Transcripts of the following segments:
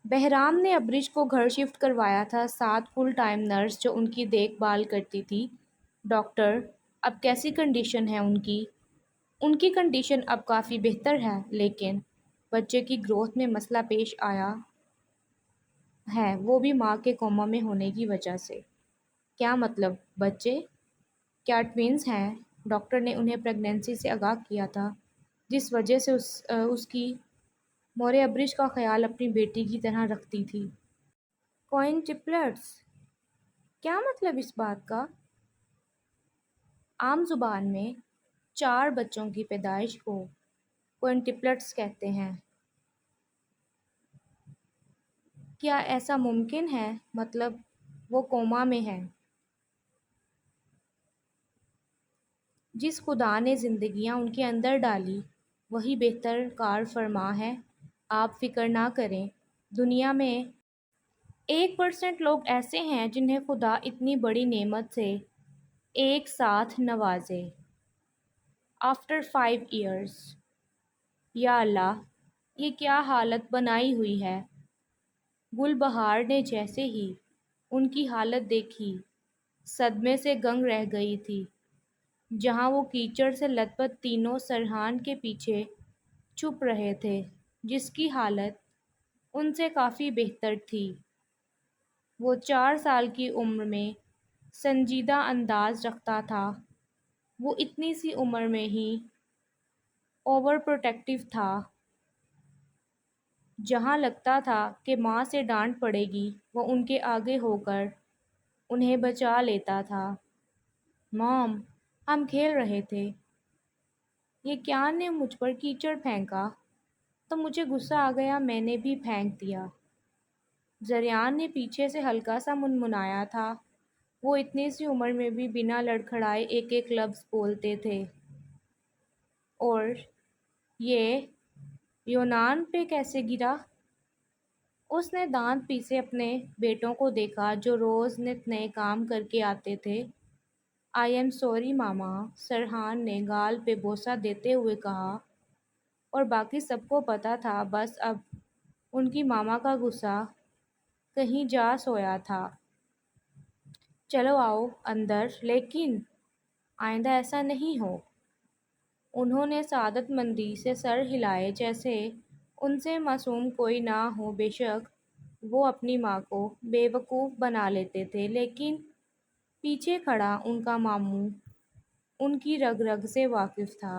بہرام نے ابرج کو گھر شفٹ کروایا تھا، 7 فل ٹائم نرس جو ان کی دیکھ بھال کرتی تھی۔ ڈاکٹر، اب کیسی کنڈیشن ہے ان کی؟ ان کی کنڈیشن اب کافی بہتر ہے، لیکن بچے کی گروتھ میں مسئلہ پیش آیا ہے، وہ بھی ماں کے کوما میں ہونے کی وجہ سے۔ کیا مطلب بچے؟ کیا ٹوینز ہیں؟ ڈاکٹر نے انہیں پریگنینسی سے آگاہ کیا تھا، جس وجہ سے اس کی مورے ابرج کا خیال اپنی بیٹی کی طرح رکھتی تھی۔ کوئنٹپلٹس؟ کیا مطلب اس بات کا؟ عام زبان میں 4 بچوں کی پیدائش کو کوئنٹپلٹس کہتے ہیں۔ کیا ایسا ممکن ہے؟ مطلب وہ کوما میں ہے۔ جس خدا نے زندگیاں ان کے اندر ڈالی وہی بہتر کار فرما ہے۔ آپ فکر نہ کریں، دنیا میں 1% لوگ ایسے ہیں جنہیں خدا اتنی بڑی نعمت سے ایک ساتھ نوازے۔ آفٹر 5 ایئرز، یا اللہ، یہ کیا حالت بنائی ہوئی ہے۔ گل بہار نے جیسے ہی ان کی حالت دیکھی صدمے سے گنگ رہ گئی تھی۔ جہاں وہ کیچڑ سے لت پت تینوں سرحان کے پیچھے چھپ رہے تھے، جس کی حالت ان سے کافی بہتر تھی۔ وہ 4 سال کی عمر میں سنجیدہ انداز رکھتا تھا۔ وہ اتنی سی عمر میں ہی اوور پروٹیکٹیو تھا۔ جہاں لگتا تھا کہ ماں سے ڈانٹ پڑے گی، وہ ان کے آگے ہو کر انہیں بچا لیتا تھا۔ مام، ہم کھیل رہے تھے، یہ کیا نے مجھ پر کیچڑ پھینکا تو مجھے غصہ آ گیا، میں نے بھی پھینک دیا۔ زریان نے پیچھے سے ہلکا سا منمنایا تھا۔ وہ اتنی سی عمر میں بھی بنا لڑکھڑائے ایک ایک لفظ بولتے تھے۔ اور یہ یونان پہ کیسے گرا؟ اس نے دانت پیسے اپنے بیٹوں کو دیکھا جو روز نت نئے کام کر کے آتے تھے۔ آئی ایم سوری ماما، سرحان نے گال پہ بوسہ دیتے ہوئے کہا، اور باقی سب کو پتہ تھا بس اب ان کی ماما کا غصہ کہیں جا سویا تھا۔ چلو آؤ اندر، لیکن آئندہ ایسا نہیں ہو۔ انہوں نے سعادت مندی سے سر ہلائے جیسے ان سے معصوم کوئی نہ ہو۔ بے شک وہ اپنی ماں کو بے وقوف بنا لیتے تھے، لیکن پیچھے کھڑا ان کا ماموں ان کی رگ رگ سے واقف تھا۔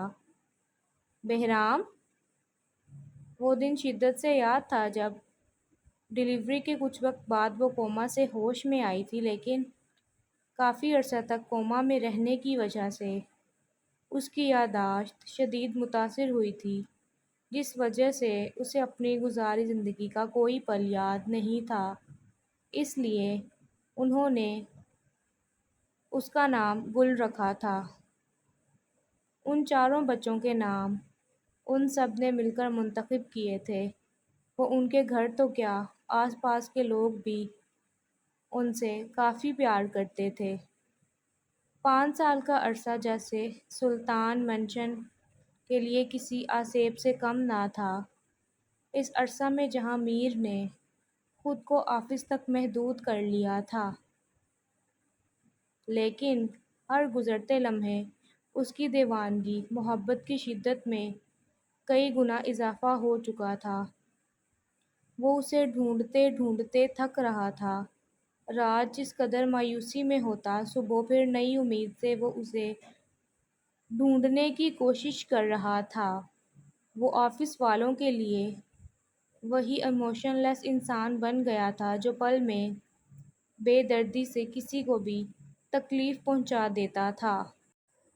بہرام، وہ دن شدت سے یاد تھا جب ڈیلیوری کے کچھ وقت بعد وہ کوما سے ہوش میں آئی تھی، لیکن کافی عرصہ تک کوما میں رہنے کی وجہ سے اس کی یادداشت شدید متاثر ہوئی تھی، جس وجہ سے اسے اپنی گزاری زندگی کا کوئی پل یاد نہیں تھا۔ اس لیے انہوں نے اس کا نام گل رکھا تھا۔ ان 4 بچوں کے نام ان سب نے مل کر منتخب کیے تھے۔ وہ ان کے گھر تو کیا، آس پاس کے لوگ بھی ان سے کافی پیار کرتے تھے۔ 5 سال کا عرصہ جیسے سلطان مینشن کے لیے کسی آسیب سے کم نہ تھا۔ اس عرصہ میں جہاں میر نے خود کو آفس تک محدود کر لیا تھا، لیکن ہر گزرتے لمحے اس کی دیوانگی محبت کی شدت میں کئی گنا اضافہ ہو چکا تھا۔ وہ اسے ڈھونڈتے ڈھونڈتے تھک رہا تھا۔ رات جس قدر مایوسی میں ہوتا، صبح پھر نئی امید سے وہ اسے ڈھونڈنے کی کوشش کر رہا تھا۔ وہ آفس والوں کے لیے وہی ایموشن لیس انسان بن گیا تھا جو پل میں بے دردی سے کسی کو بھی تکلیف پہنچا دیتا تھا۔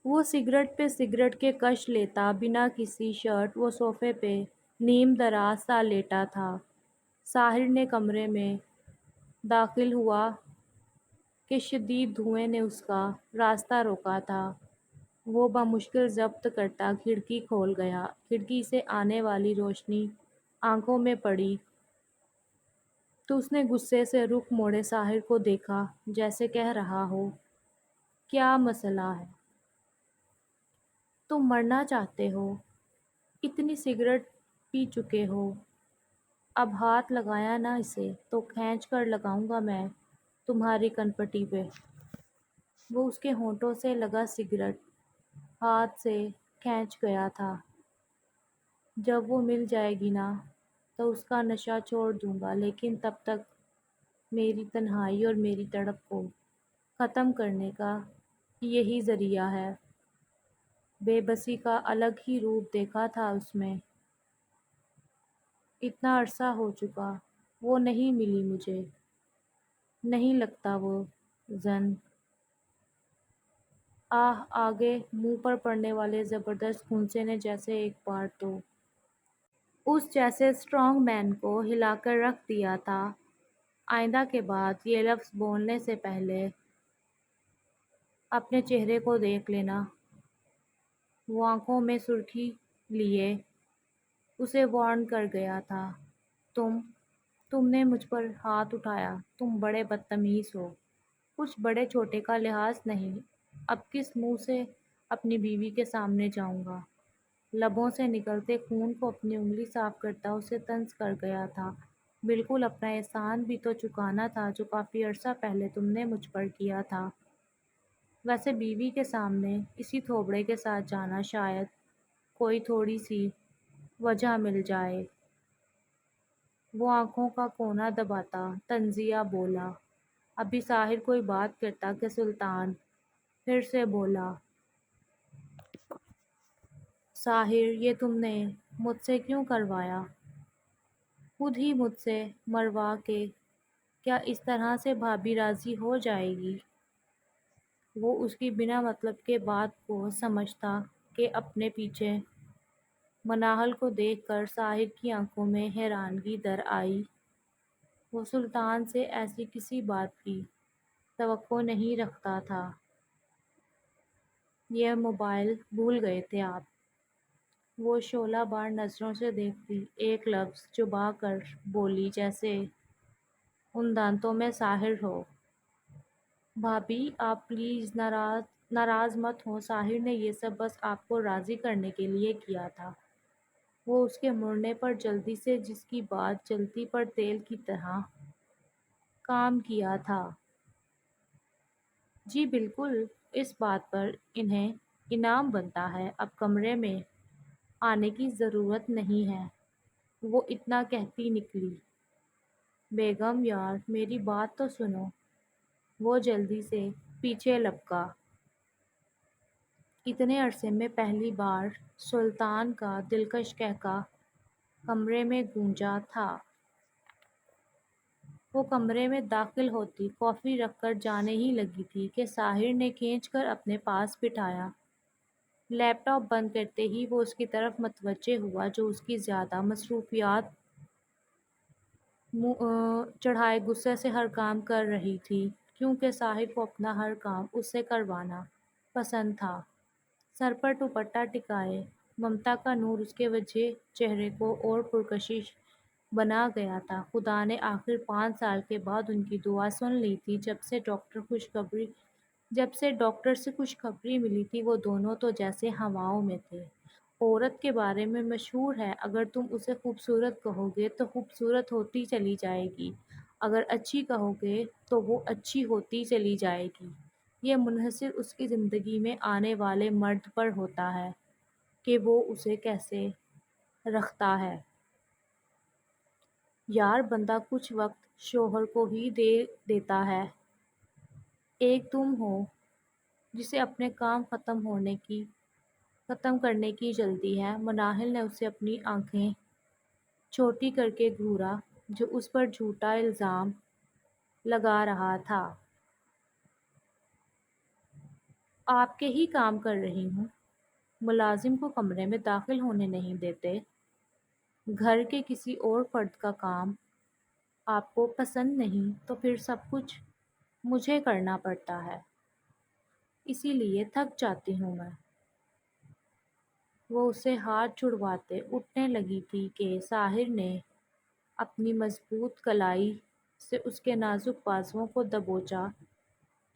وہ سگریٹ پہ سگریٹ کے کش لیتا، بنا کسی شرٹ وہ صوفے پہ نیم دراز سا لیٹا تھا۔ ساحر نے کمرے میں داخل ہوا کہ شدید دھوئیں نے اس کا راستہ روکا تھا۔ وہ بمشکل ضبط کرتا کھڑکی کھول گیا۔ کھڑکی سے آنے والی روشنی آنکھوں میں پڑی تو اس نے غصے سے رخ موڑے ساحر کو دیکھا، جیسے کہہ رہا ہو، کیا مسئلہ ہے؟ تم مرنا چاہتے ہو؟ اتنی سگریٹ پی چکے ہو؟ اب ہاتھ لگایا نا اسے تو کھینچ کر لگاؤں گا میں تمہاری کنپٹی پہ۔ وہ اس کے ہونٹوں سے لگا سگریٹ ہاتھ سے کھینچ گیا تھا۔ جب وہ مل جائے گی نا تو اس کا نشہ چھوڑ دوں گا، لیکن تب تک میری تنہائی اور میری تڑپ کو ختم کرنے کا یہی ذریعہ ہے۔ بے بسی کا الگ ہی روپ دیکھا تھا اس میں۔ اتنا عرصہ ہو چکا وہ نہیں ملی مجھے، نہیں لگتا وہ زن۔ آہ آگے منہ پر پڑنے والے زبردست پھونسے نے جیسے ایک بار تو اس جیسے اسٹرانگ مین کو ہلا کر رکھ دیا تھا۔ آئندہ کے بعد یہ لفظ بولنے سے پہلے اپنے چہرے کو دیکھ لینا۔ وہ آنکھوں میں سرخی لیے اسے وارن کر گیا تھا۔ تم نے مجھ پر ہاتھ اٹھایا، تم بڑے بدتمیز ہو۔ کچھ بڑے چھوٹے کا لحاظ نہیں۔ اب کس منہ سے اپنی بیوی کے سامنے جاؤں گا؟ لبوں سے نکلتے خون کو اپنی انگلی صاف کرتا اسے طنز کر گیا تھا۔ بالکل اپنا احسان بھی تو چکانا تھا جو کافی عرصہ پہلے تم نے مجھ پر کیا تھا۔ ویسے بیوی کے سامنے اسی تھوبڑے کے ساتھ جانا شاید کوئی تھوڑی سی وجہ مل جائے۔ وہ آنکھوں کا کونا دباتا طنزیہ بولا۔ ابھی ساحر کوئی بات کرتا کہ سلطان پھر سے بولا، ساحر یہ تم نے مجھ سے کیوں کروایا؟ خود ہی مجھ سے مروا کے کیا اس طرح سے بھابھی راضی ہو جائے گی؟ وہ اس کی بنا مطلب کے بات کو سمجھتا کہ اپنے پیچھے مناہل کو دیکھ کر ساحر کی آنکھوں میں حیرانگی در آئی۔ وہ سلطان سے ایسی کسی بات کی توقع نہیں رکھتا تھا۔ یہ موبائل بھول گئے تھے آپ؟ وہ شعلہ بار نظروں سے دیکھتی ایک لفظ چبا کر بولی جیسے ان دانتوں میں ساحر ہو۔ بھابھی آپ پلیز ناراض مت ہوں، ساحر نے یہ سب بس آپ کو راضی کرنے کے لیے کیا تھا۔ وہ اس کے مڑنے پر جلدی سے جس کی بات جلتی پر تیل کی طرح کام کیا تھا۔ جی بالکل، اس بات پر انہیں انعام بنتا ہے۔ اب کمرے میں آنے کی ضرورت نہیں ہے۔ وہ اتنا کہتی نکلی۔ بیگم یار میری بات تو سنو۔ وہ جلدی سے پیچھے لپکا۔ اتنے عرصے میں پہلی بار سلطان کا دلکش قہقہ کمرے میں گونجا تھا۔ وہ کمرے میں داخل ہوتی کافی رکھ کر جانے ہی لگی تھی کہ ساحر نے کھینچ کر اپنے پاس بٹھایا۔ لیپ ٹاپ بند کرتے ہی وہ اس کی طرف متوجہ ہوا جو اس کی زیادہ مصروفیات چڑھائے غصے سے ہر کام کر رہی تھی، کیونکہ ساحر کو اپنا ہر کام اس سے کروانا پسند تھا۔ سر پر دوپٹہ ٹکائے ممتا کا نور اس کے وجہ چہرے کو اور پرکشش بنا گیا تھا۔ خدا نے آخر 5 سال کے بعد ان کی دعا سن لی تھی۔ جب سے ڈاکٹر سے خوشخبری ملی تھی وہ دونوں تو جیسے ہواؤں میں تھے۔ عورت کے بارے میں مشہور ہے، اگر تم اسے خوبصورت کہو گے تو خوبصورت ہوتی چلی جائے گی، اگر اچھی کہو گے تو وہ اچھی ہوتی چلی جائے گی۔ یہ منحصر اس کی زندگی میں آنے والے مرد پر ہوتا ہے کہ وہ اسے کیسے رکھتا ہے۔ یار بندہ کچھ وقت شوہر کو ہی دے دیتا ہے۔ ایک تم ہو جسے اپنے کام ختم کرنے کی جلدی ہے۔ مناہل نے اسے اپنی آنکھیں چھوٹی کر کے گھورا جو اس پر جھوٹا الزام لگا رہا تھا۔ آپ کے ہی کام کر رہی ہوں۔ ملازم کو کمرے میں داخل ہونے نہیں دیتے۔ گھر کے کسی اور فرد کا کام آپ کو پسند نہیں تو پھر سب کچھ مجھے کرنا پڑتا ہے، اسی لیے تھک جاتی ہوں میں۔ وہ اسے ہاتھ چھڑواتے اٹھنے لگی تھی کہ ساحر نے اپنی مضبوط کلائی سے اس کے نازک بازوؤں کو دبوچا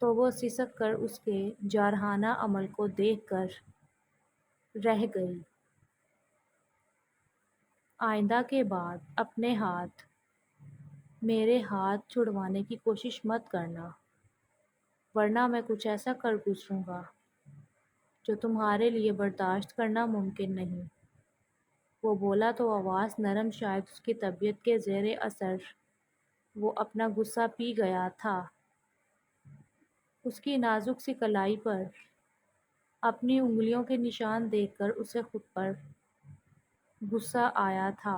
تو وہ سسک کر اس کے جارحانہ عمل کو دیکھ کر رہ گئی۔ آئندہ کے بعد اپنے میرے ہاتھ چھڑوانے کی کوشش مت کرنا، ورنہ میں کچھ ایسا کر گزروں گا جو تمہارے لیے برداشت کرنا ممکن نہیں۔ وہ بولا تو آواز نرم، شاید اس کی طبیعت کے زیر اثر وہ اپنا غصہ پی گیا تھا۔ اس کی نازک سی کلائی پر اپنی انگلیوں کے نشان دیکھ کر اسے خود پر غصہ آیا تھا۔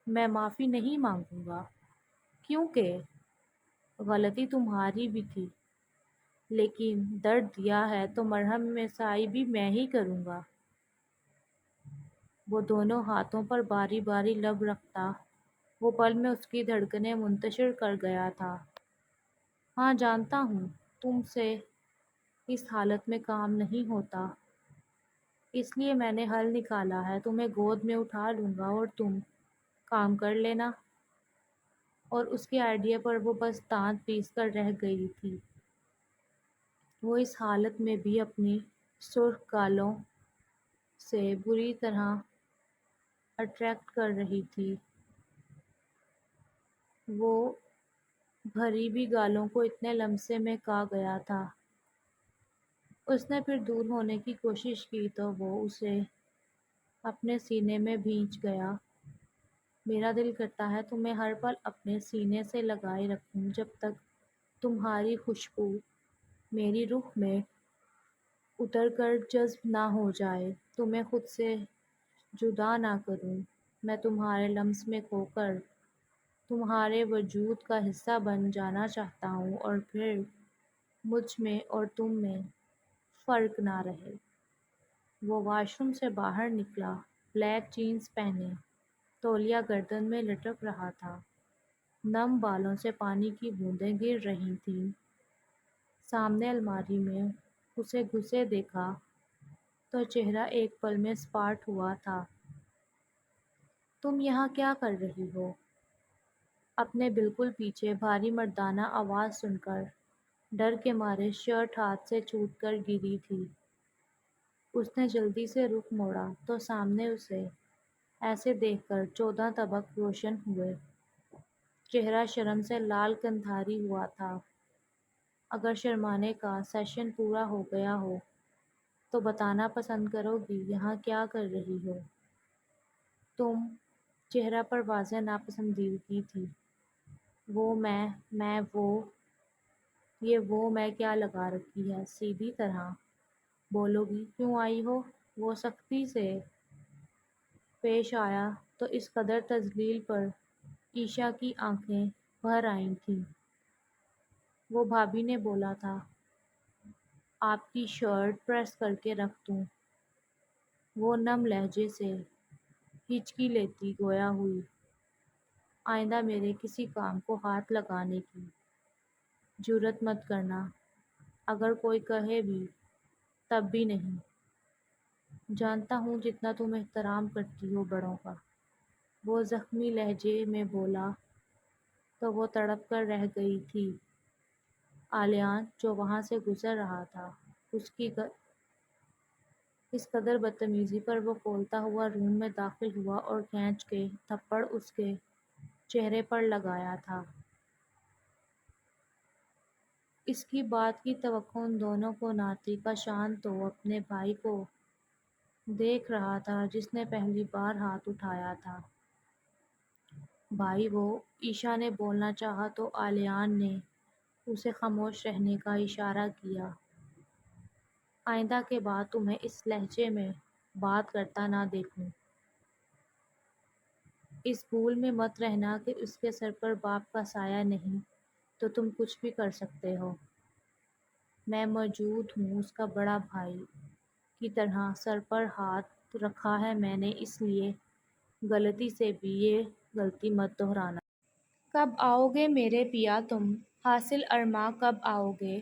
میں معافی نہیں مانگوں گا کیونکہ غلطی تمہاری بھی تھی، لیکن درد دیا ہے تو مرہم مسائی بھی میں ہی کروں گا۔ وہ دونوں ہاتھوں پر باری باری لب رکھتا، وہ پل میں اس کی دھڑکنیں منتشر کر گیا تھا۔ ہاں جانتا ہوں تم سے اس حالت میں کام نہیں ہوتا، اس لیے میں نے حل نکالا ہے، تمہیں گود میں اٹھا لوں گا اور تم کام کر لینا۔ اور اس کے آئیڈیا پر وہ بس دانت پیس کر رہ گئی تھی۔ وہ اس حالت میں بھی اپنی سرخ گالوں سے بری طرح اٹریکٹ کر رہی تھی، وہ بھری بھی گالوں کو اتنے لمسے میں کھا گیا تھا۔ اس نے پھر دور ہونے کی کوشش کی تو وہ اسے اپنے سینے میں بھینچ گیا۔ میرا دل کرتا ہے تمہیں ہر پل اپنے سینے سے لگائے رکھوں جب تک تمہاری خوشبو میری روح میں اتر کر جذب نہ ہو جائے، تمہیں خود سے جدا نہ کروں۔ میں تمہارے لمس میں کھو کر تمہارے وجود کا حصہ بن جانا چاہتا ہوں اور پھر مجھ میں اور تم میں فرق نہ رہے۔ وہ واش روم سے باہر نکلا، بلیک جینز پہنے، تولیہ گردن میں لٹک رہا تھا، نم بالوں سے پانی کی بوندیں گر رہی تھیں۔ سامنے الماری میں اسے گھسے دیکھا تو چہرہ ایک پل میں سپاٹ ہوا تھا۔ تم یہاں کیا کر رہی ہو؟ اپنے بالکل پیچھے بھاری مردانہ آواز سن کر ڈر کے مارے شرٹ ہاتھ سے چھوٹ کر گری تھی۔ اس نے جلدی سے رخ موڑا تو سامنے اسے ایسے دیکھ کر 14 طبق روشن ہوئے۔ چہرہ شرم سے لال کندھاری ہوا تھا۔ اگر شرمانے کا سیشن پورا ہو گیا ہو تو بتانا پسند کرو گی یہاں کیا کر رہی ہو؟ تم چہرہ پر واضح ناپسندیدگی تھی۔ وہ میں وہ یہ وہ میں کیا لگا رکھی ہے؟ سیدھی طرح بولو گی کیوں آئی ہو؟ وہ سختی سے پیش آیا تو اس قدر تذلیل پر عائشہ کی آنکھیں بھر آئی تھیں۔ وہ بھابھی نے بولا تھا آپ کی شرٹ پریس کر کے رکھ دوں۔ وہ نم لہجے سے ہچکی لیتی گویا ہوئی، آئندہ میرے کسی کام کو ہاتھ لگانے کی جرات مت کرنا، اگر کوئی کہے بھی تب بھی نہیں۔ جانتا ہوں جتنا تم احترام کرتی ہو بڑوں کا۔ وہ زخمی لہجے میں بولا تو وہ تڑپ کر رہ گئی تھی۔ آلیان جو وہاں سے گزر رہا تھا، اس قدر بدتمیزی پر وہ کھولتا ہوا روم میں داخل ہوا اور کھینچ کے تھپڑ اس کے چہرے پر لگایا تھا۔ اس کی بات کی توقع ان دونوں کو نہ تھی۔ کاشان تو اپنے بھائی کو دیکھ رہا تھا جس نے پہلی بار ہاتھ اٹھایا تھا۔ بھائی وہ عائشہ نے بولنا چاہا تو آلیان نے اسے خاموش رہنے کا اشارہ کیا۔ آئندہ کے بعد تمہیں اس لہجے میں بات کرتا نہ دیکھوں۔ اس بھول میں مت رہنا کہ اس کے سر پر باپ کا سایہ نہیں تو تم کچھ بھی کر سکتے ہو۔ میں موجود ہوں، اس کا بڑا بھائی کی طرح سر پر ہاتھ رکھا ہے میں نے، اس لیے غلطی سے بھی یہ غلطی مت دہرانا۔ کب آؤ گے میرے پیا تم؟ حاصل ارماں کب آؤ گے؟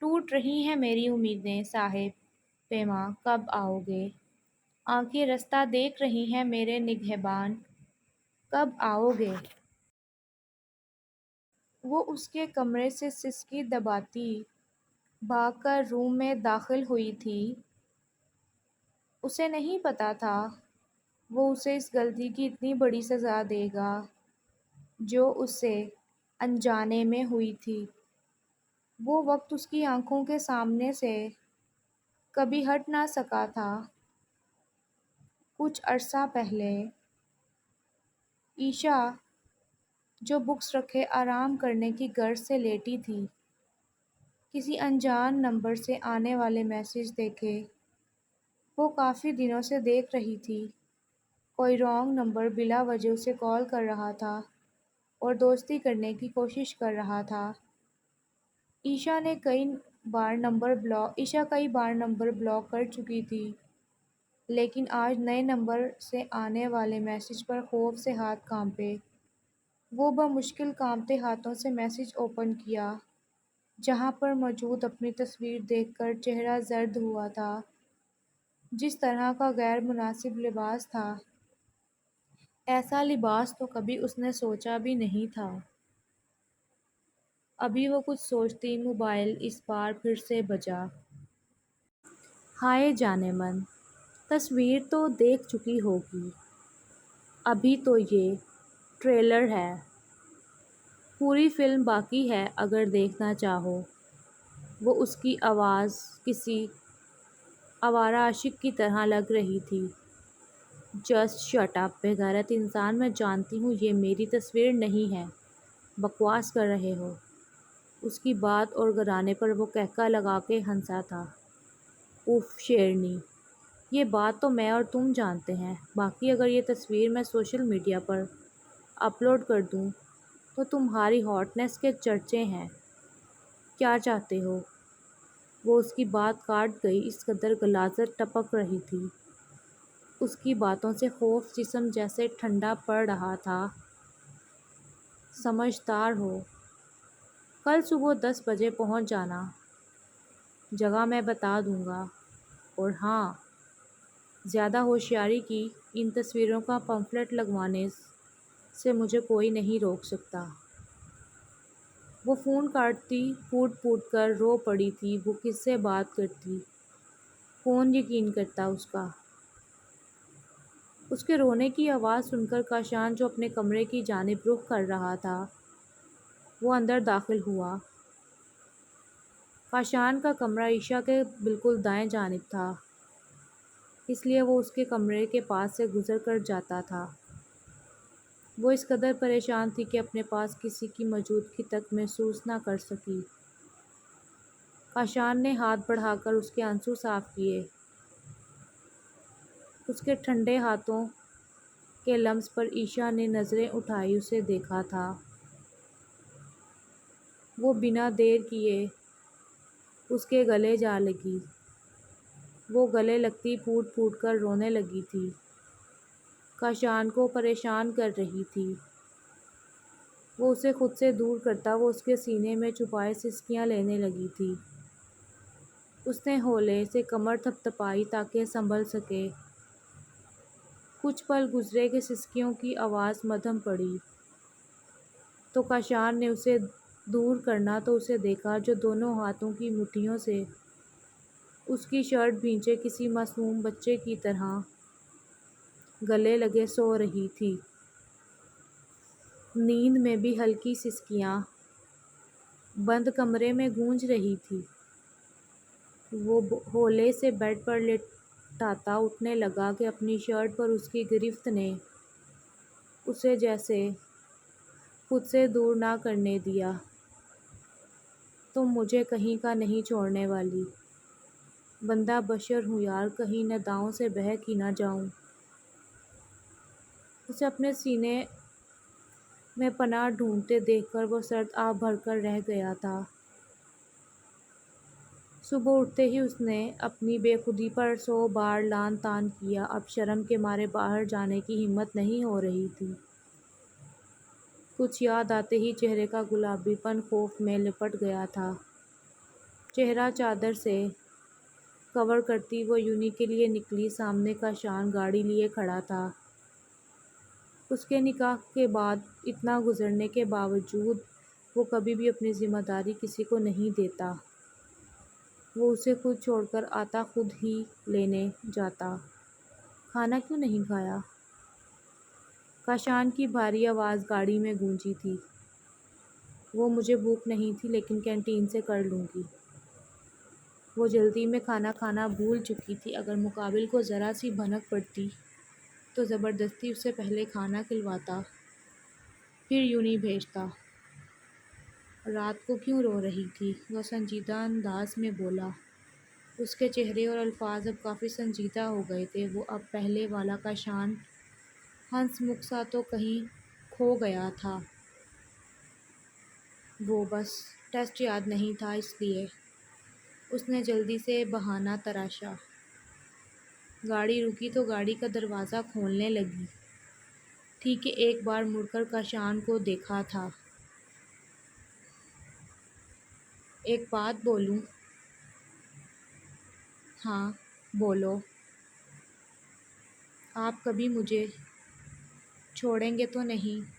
ٹوٹ رہی ہیں میری امیدیں صاحب پیماں کب آؤ گے؟ آنکھیں رستہ دیکھ رہی ہیں میرے نگہباں کب آؤ گے؟ وہ اس کے کمرے سے سسکی دباتی بھاگ کر روم میں داخل ہوئی تھی۔ اسے نہیں پتا تھا وہ اسے اس غلطی کی اتنی بڑی سزا دے گا جو اس سے انجانے میں ہوئی تھی۔ وہ وقت اس کی آنکھوں کے سامنے سے کبھی ہٹ نہ سکا تھا۔ کچھ عرصہ پہلے عیشا جو بکس رکھے آرام کرنے کی غرض سے لیٹی تھی، کسی انجان نمبر سے آنے والے میسج دیکھے۔ وہ کافی دنوں سے دیکھ رہی تھی، کوئی رانگ نمبر بلا وجہ اسے کال کر رہا تھا اور دوستی کرنے کی کوشش کر رہا تھا۔ عیشا کئی بار نمبر بلاک کر چکی تھی، لیکن آج نئے نمبر سے آنے والے میسج پر خوف سے ہاتھ کانپے۔ وہ بمشکل کانپتے ہاتھوں سے میسج اوپن کیا، جہاں پر موجود اپنی تصویر دیکھ کر چہرہ زرد ہوا تھا۔ جس طرح کا غیر مناسب لباس تھا، ایسا لباس تو کبھی اس نے سوچا بھی نہیں تھا۔ ابھی وہ کچھ سوچتی موبائل اس بار پھر سے بجا۔ ہائے جانے من، تصویر تو دیکھ چکی ہوگی، ابھی تو یہ ٹریلر ہے، پوری فلم باقی ہے اگر دیکھنا چاہو۔ وہ اس کی آواز کسی آوارہ عاشق کی طرح لگ رہی تھی۔ جسٹ شٹ اپ بے غیرت انسان، میں جانتی ہوں یہ میری تصویر نہیں ہے، بکواس کر رہے ہو۔ اس کی بات اور گرانے پر وہ قہقہ لگا کے ہنسا تھا۔ اف شیرنی، یہ بات تو میں اور تم جانتے ہیں، باقی اگر یہ تصویر میں سوشل میڈیا پر اپلوڈ کر دوں تو تمہاری ہاٹنس کے چرچے ہیں، کیا چاہتے ہو؟ وہ اس کی بات کاٹ گئی، اس قدر غلاظت ٹپک رہی تھی اس کی باتوں سے، خوف جسم جیسے ٹھنڈا پڑ رہا تھا۔ سمجھدار ہو، کل صبح 10 بجے پہنچ جانا، جگہ میں بتا دوں گا، اور ہاں، زیادہ ہوشیاری کی، ان تصویروں کا پمفلٹ لگوانے سے مجھے کوئی نہیں روک سکتا۔ وہ فون کاٹتی پھوٹ پھوٹ کر رو پڑی تھی۔ وہ کس سے بات کرتی، کون یقین کرتا اس کا؟ اس کے رونے کی آواز سن کر کاشان جو اپنے کمرے کی جانب رخ کر رہا تھا، وہ اندر داخل ہوا۔ کاشان کا کمرہ عیشا کے بالکل دائیں جانب تھا، اس لیے وہ اس کے کمرے کے پاس سے گزر کر جاتا تھا۔ وہ اس قدر پریشان تھی کہ اپنے پاس کسی کی موجودگی تک محسوس نہ کر سکی۔ کاشان نے ہاتھ بڑھا کر اس کے آنسو صاف کیے۔ اس کے ٹھنڈے ہاتھوں کے لمس پر عیشا نے نظریں اٹھائی اسے دیکھا تھا۔ وہ بنا دیر کیے اس کے گلے جا لگی۔ وہ گلے لگتی پھوٹ پھوٹ کر رونے لگی تھی، کاشان کو پریشان کر رہی تھی۔ وہ اسے خود سے دور کرتا وہ اس کے سینے میں چھپائے سسکیاں لینے لگی تھی۔ اس نے ہولے سے کمر تھپ تھپائی تاکہ سنبھل سکے۔ کچھ پل گزرے کہ سسکیوں کی آواز مدھم پڑی تو کاشان نے اسے دور کرنا تو اسے دیکھا جو دونوں ہاتھوں کی مٹھیوں سے اس کی شرٹ بھینچے کسی معصوم بچے کی طرح گلے لگے سو رہی تھی۔ نیند میں بھی ہلکی سسکیاں بند کمرے میں گونج رہی تھی۔ وہ ہولے سے بیڈ پر لٹاتا اٹھنے لگا کہ اپنی شرٹ پر اس کی گرفت نے اسے جیسے خود سے دور نہ کرنے دیا۔ تم مجھے کہیں کا نہیں چھوڑنے والی، بندہ بشر ہوں یار، کہیں نداؤں سے بہک ہی نہ جاؤں۔ اسے اپنے سینے میں پناہ ڈھونڈتے دیکھ کر وہ سرد آہ بھر کر رہ گیا تھا۔ صبح اٹھتے ہی اس نے اپنی بے خودی پر 100 بار لعن طعن کیا۔ اب شرم کے مارے باہر جانے کی ہمت نہیں ہو رہی تھی۔ کچھ یاد آتے ہی چہرے کا گلابی پن خوف میں لپٹ گیا تھا۔ چہرہ چادر سے کور کرتی وہ یونی کے لیے نکلی۔ سامنے کاشان گاڑی لیے کھڑا تھا۔ اس کے نکاح کے بعد اتنا گزرنے کے باوجود وہ کبھی بھی اپنی ذمہ داری کسی کو نہیں دیتا۔ وہ اسے خود چھوڑ کر آتا، خود ہی لینے جاتا۔ کھانا کیوں نہیں کھایا؟ کاشان کی بھاری آواز گاڑی میں گونجی تھی۔ وہ مجھے بھوک نہیں تھی لیکن کینٹین سے کر لوں گی۔ وہ جلدی میں کھانا کھانا بھول چکی تھی۔ اگر مقابل کو ذرا سی بھنک پڑتی تو زبردستی اسے پہلے کھانا کھلواتا، پھر یوں نہیں بھیجتا۔ رات کو کیوں رو رہی تھی؟ وہ سنجیدہ انداز میں بولا۔ اس کے چہرے اور الفاظ اب کافی سنجیدہ ہو گئے تھے۔ وہ اب پہلے والا کاشان ہنس مکھ سا تو کہیں کھو گیا تھا۔ وہ بس ٹیسٹ یاد نہیں تھا اس لیے۔ اس نے جلدی سے بہانہ تراشا۔ گاڑی رکی تو گاڑی کا دروازہ کھولنے لگی تھی کہ ایک بار مڑ کر کاشان کو دیکھا تھا۔ ایک بات بولوں؟ ہاں بولو۔ آپ کبھی مجھے چھوڑیں گے تو نہیں؟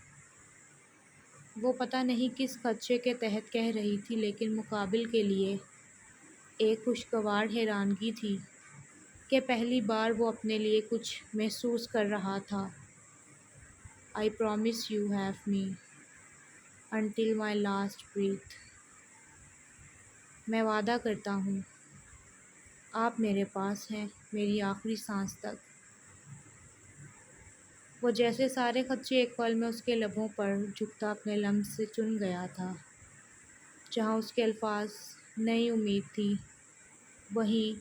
وہ پتہ نہیں کس خدشے کے تحت کہہ رہی تھی لیکن مقابل کے لیے ایک خوشگوار حیرانگی تھی کہ پہلی بار وہ اپنے لیے کچھ محسوس کر رہا تھا۔ I promise you have me until my last breath۔ میں وعدہ کرتا ہوں آپ میرے پاس ہیں میری آخری سانس تک۔ وہ جیسے سارے خدشے ایک پل میں اس کے لبوں پر جھکتا اپنے لمس سے چن گیا تھا۔ جہاں اس کے الفاظ نئی امید تھی، وہیں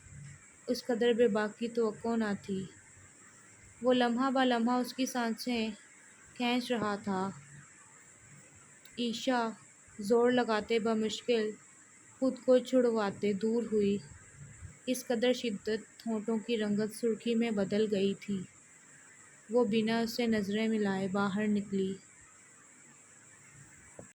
اس قدر بے باکی توقع نہ تھی۔ وہ لمحہ بہ لمحہ اس کی سانسیں کھینچ رہا تھا۔ عائشہ زور لگاتے بمشکل خود کو چھڑواتے دور ہوئی۔ اس قدر شدت ہونٹوں کی رنگت سرخی میں بدل گئی تھی۔ وہ بنا اس سے نظریں ملائے باہر نکلی۔